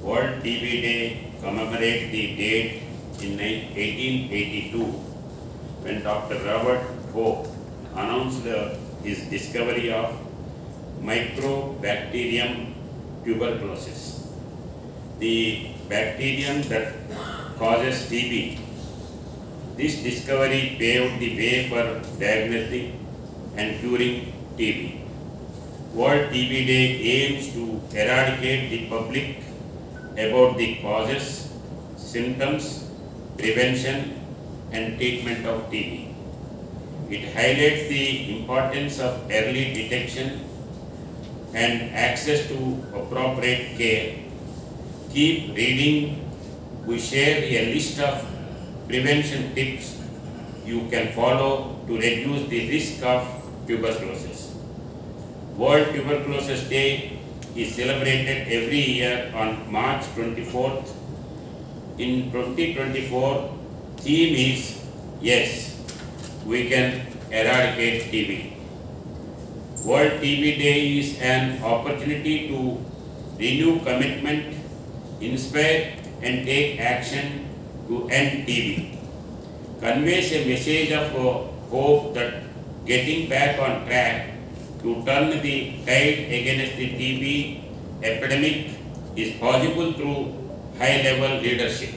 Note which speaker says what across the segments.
Speaker 1: World TB Day commemorates the date in 1882 when Dr. Robert Koch announced his discovery of Mycobacterium tuberculosis, the bacterium that causes TB. This discovery paved the way for diagnosing and curing TB. World TB Day aims to eradicate the public about the causes, symptoms, prevention and treatment of TB. It highlights the importance of early detection and access to appropriate care. Keep reading. We share a list of prevention tips you can follow to reduce the risk of tuberculosis. World Tuberculosis Day is celebrated every year on March 24th. In 2024, theme is Yes, we can eradicate TB. World TB Day is an opportunity to renew commitment, inspire and take action to end TB. Conveys a message of hope that getting back on track to turn the tide against the TB epidemic is possible through high-level leadership.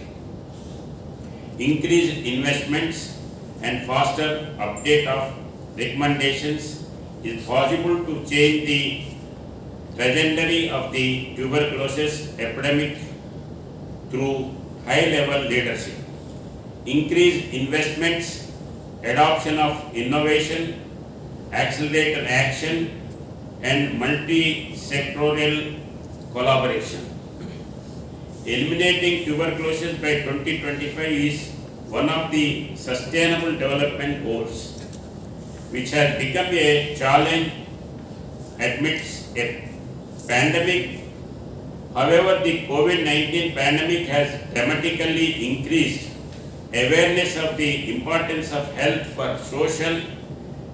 Speaker 1: Increased investments and faster update of recommendations is possible to change the trajectory of the tuberculosis epidemic through high-level leadership. Increased investments, adoption of innovation, accelerated action and multi-sectorial collaboration. Eliminating tuberculosis by 2025 is one of the Sustainable Development Goals, which has become a challenge amidst a pandemic. However, the COVID-19 pandemic has dramatically increased awareness of the importance of health for social,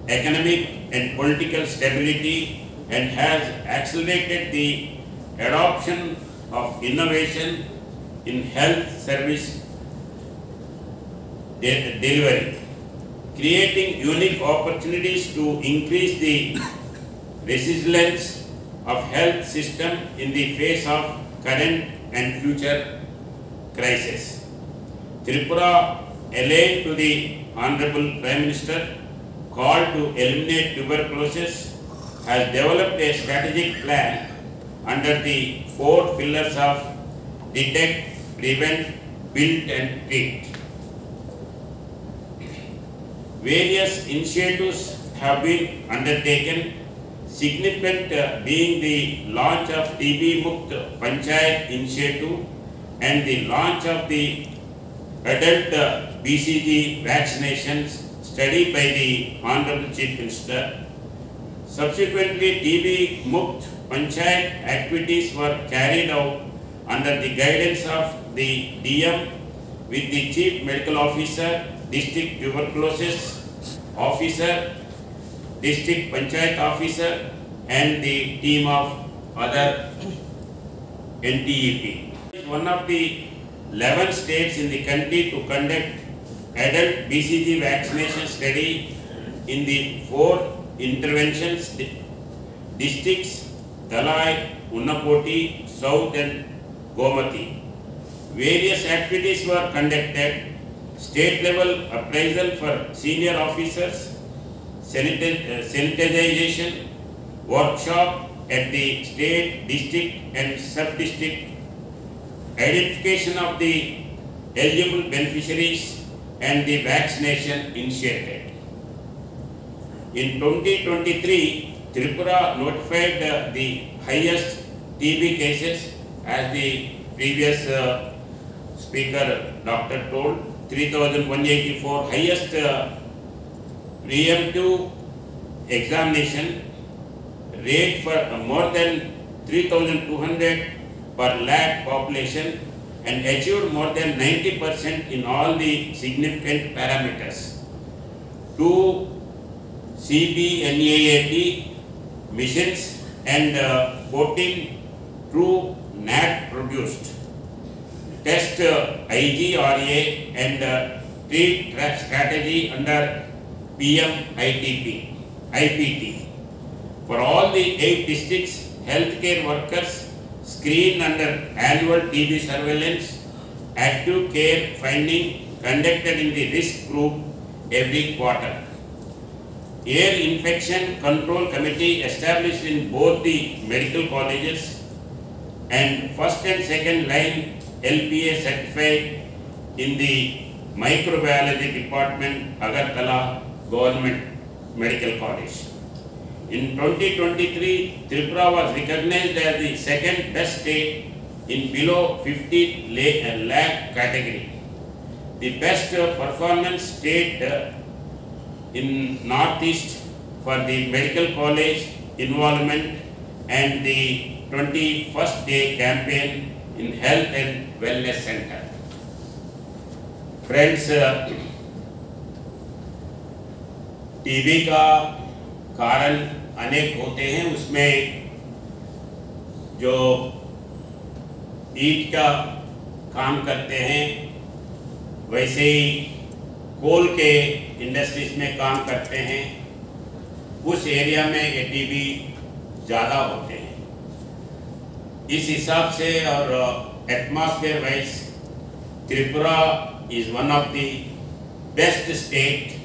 Speaker 1: economic and political stability and has accelerated the adoption of innovation in health service delivery, creating unique opportunities to increase the resilience of health system in the face of current and future crises. Tripura, allied to the Honorable Prime Minister, called to eliminate tuberculosis, has developed a strategic plan under the 4 pillars of detect, prevent, build and treat. Various initiatives have been undertaken, significant being the launch of TB Mukt Panchayat initiative and the launch of the adult BCG vaccinations study by the Honorable Chief Minister. Subsequently, TB Mukt Panchayat activities were carried out under the guidance of the DM with the Chief Medical Officer, District Tuberculosis Officer, District Panchayat Officer and the team of other NTEP. It is one of the 11 states in the country to conduct adult BCG vaccination study in the 4 interventions districts, Dalai, Unapoti, South and Gomati. Various activities were conducted, state level appraisal for senior officers, sanitization, workshop at the state, district and sub-district, identification of the eligible beneficiaries and the vaccination initiated. In 2023, Tripura notified the highest TB cases, as the previous speaker doctor told, 3,184, highest preemptive examination rate for more than 3,200 per lakh population and achieved more than 90% in all the significant parameters. 2 CBNAAT missions and 14 true NAT produced. test IGRA and treat strategy under IPT. For all the 8 districts, healthcare workers screened under annual TB surveillance, active care finding conducted in the risk group every quarter. Air Infection Control Committee established in both the medical colleges and first and second line LPA certified in the microbiology department, Agartala Government Medical College. In 2023, Tripura was recognized as the second best state in below 50 lakh category. The best performance state in Northeast for the medical college involvement and the 21st day campaign in health and wellness center. Friends, TB का कारण अनेक होते हैं, उसमें जो ईंट का काम करते हैं, वैसे ही कोल के इंडस्ट्रीज में काम करते हैं, उस एरिया में ये टीबी ज़्यादा होते हैं। इस हिसाब से और atmosphere wise Tripura is one of the best state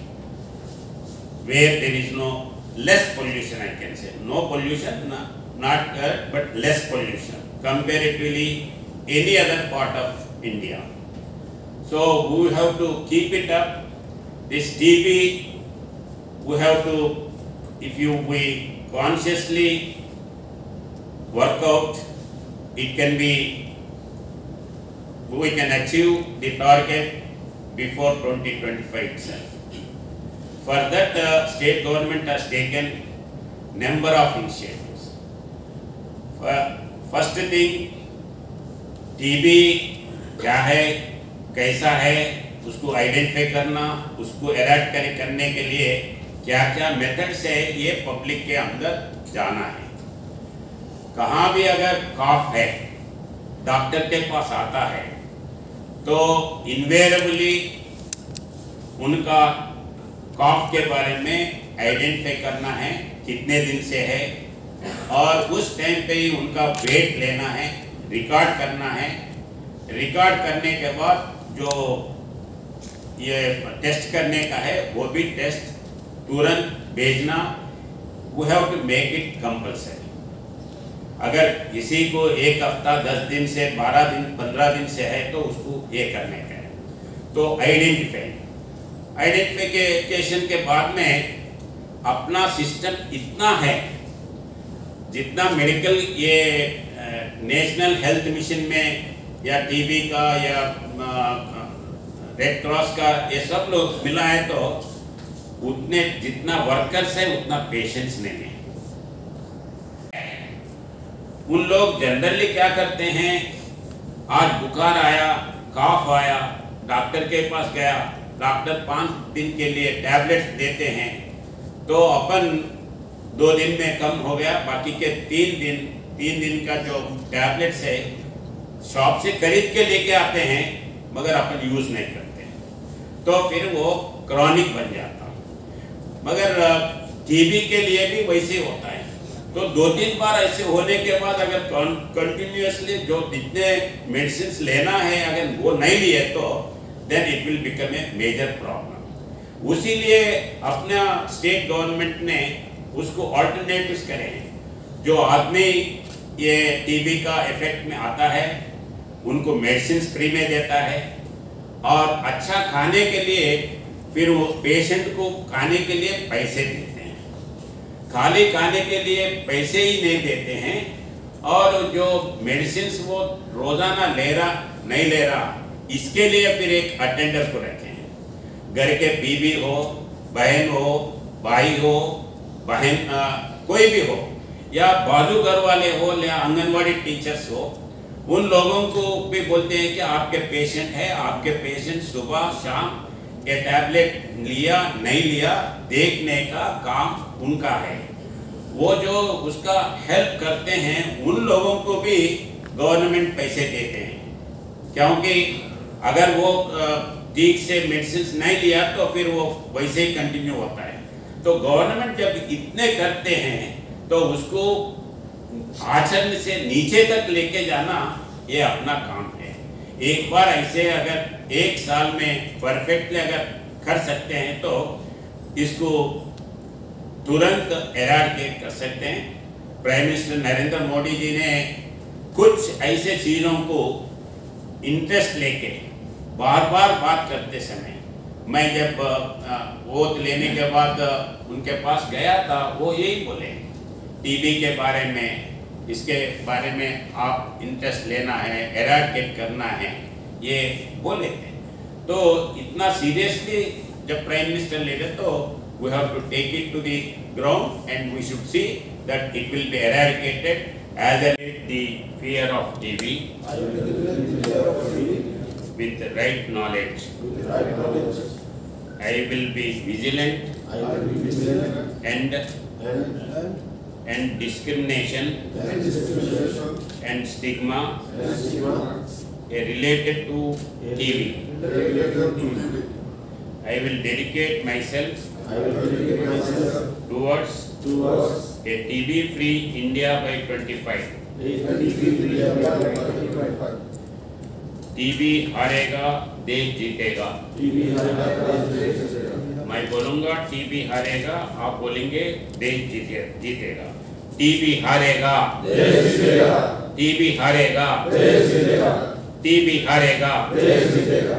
Speaker 1: where there is no less pollution, I can say. No pollution, not but less pollution comparatively any other part of India. So we have to keep it up. This TB, we have to, if we consciously work out, it can be, we can achieve the target before 2025 itself. For that, state government has taken number of initiatives. First thing, TB क्या है, कैसा है, उसको identify करना, उसको एराड करने के लिए क्या क्या मेथड्स है, ये पब्लिक के अंदर जाना है। कहाँ भी अगर कॉफ है, डॉक्टर के पास आता है, तो इनवेरेबली उनका कॉफ के बारे में आइडेंटिफाई करना है, कितने दिन से है, और उस टाइम पे ही उनका वेट लेना है, रिकॉर्ड करना है। रिकॉर्ड करने के बाद जो ये टेस्ट करने का है, वो भी टेस्ट तुरंत भेजना। We have to make it compulsory. अगर किसी को एक हफ्ता 10 दिन से 12 दिन 15 दिन से है, तो उसको ये करने का है। तो आइडेंटिफिकेशन के बाद में अपना सिस्टम इतना है, जितना मेडिकल ये नेशनल हेल्थ मिशन में या टीबी का या रेड क्रॉस का ये सब लोग मिला है, तो उतने जितना वर्कर्स है उतना पेशेंट्स नहीं है। उन लोग जनरली क्या करते हैं, आज बुखार आया, कॉफ आया, डॉक्टर के पास गया, डॉक्टर 5 दिन के लिए टैबलेट्स देते हैं, तो अपन 2 दिन में कम हो गया, बाकी के 3 दिन का जो टैबलेट्स है शॉप से खरीद के लेके आते हैं, मगर अपन यूज नहीं करते, तो फिर वो क्रॉनिक बन जाता। मगर टीबी के लिए भी वैसे होता है। तो 2-3 बार ऐसे होने के बाद अगर कंटिन्यूअसली जो जितने मेडिसिन लेना है अगर वो नहीं लिए, तो then it will become a major problem. उसी लिए अपना स्टेट गवर्नमेंट ने उसको ऑल्टरनेटिव्स करे हैं। जो आदमी ये टीबी का इफेक्ट में आता है, उनको मेडिसिन फ्री में देता है, और अच्छा खाने के लिए फिर वो पेशेंट को खाने के लिए पैसे देते हैं। खाली खाने के लिए पैसे ही नहीं देते हैं, और जो मेडिसिन वो रोजाना नहीं ले रहा, इसके लिए फिर एक अटेंडर को रखे हैं। घर के बीवी हो, बहन हो, भाई हो, कोई भी हो, या बाजू घर वाले हो, या आंगनवाड़ी टीचर्स हो, उन लोगों को भी बोलते हैं कि आपके पेशेंट है, आपके पेशेंट सुबह शाम ये टैबलेट लिया नहीं लिया, देखने का काम उनका है। वो जो उसका हेल्प करते हैं, उन लोगों को भी गवर्नमेंट पैसे देते हैं। क्योंकि अगर वो ठीक से मेडिसिन नहीं लिया तो फिर वो वैसे ही कंटिन्यू होता है। तो गवर्नमेंट जब इतने करते हैं तो उसको आचरण से नीचे तक लेके जाना ये अपना काम है। एक बार ऐसे अगर एक साल में परफेक्टली अगर कर सकते हैं तो इसको तुरंत एराडिकेट कर सकते हैं। प्राइम मिनिस्टर नरेंद्र मोदी जी ने कुछ ऐसे चीज़ों को इंटरेस्ट लेके बार बार बात करते समय, मैं जब वोट लेने के बाद उनके पास गया था, वो यही बोले टीबी के बारे में, इसके बारे में आप इंटरेस्ट लेना है, एराडिकेट करना है, ये बोले थे। तो इतना सीरियसली जब प्राइम मिनिस्टर ले रहे तो we have to take it to the ground and we should see that it will be eradicated as the fear of TB with the right knowledge. I will be vigilant and discrimination and stigma related to TB. I will dedicate myself towards a TB-free India by 25. TB हारेगा, देश जीतेगा। मैं बोलूँगा TB हारेगा, आप बोलेंगे देश जीतेगा। TB हारेगा, देश जीतेगा। TB हारेगा, देश जीतेगा। TB हारेगा, देश जीतेगा।